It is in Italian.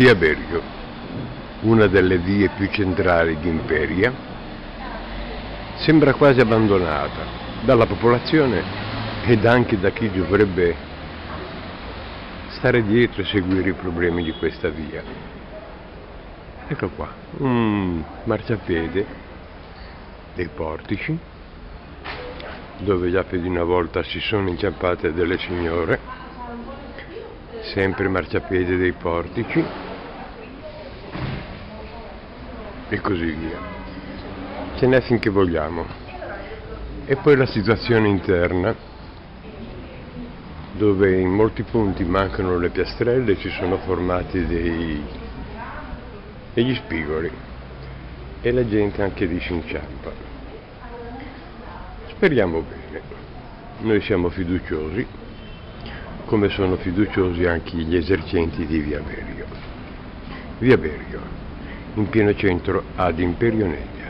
Via Berio, una delle vie più centrali di Imperia, sembra quasi abbandonata dalla popolazione ed anche da chi dovrebbe stare dietro e seguire i problemi di questa via. Ecco qua, un marciapiede dei portici, dove già più di una volta si sono inciampate delle signore, sempre marciapiede dei portici e così via. Ce n'è finché vogliamo. E poi la situazione interna, dove in molti punti mancano le piastrelle, ci sono formati degli spigoli e la gente anche lì si inciampa. Speriamo bene, noi siamo fiduciosi, come sono fiduciosi anche gli esercenti di Via Berio. Via Berio, in pieno centro ad Imperio Nebbia.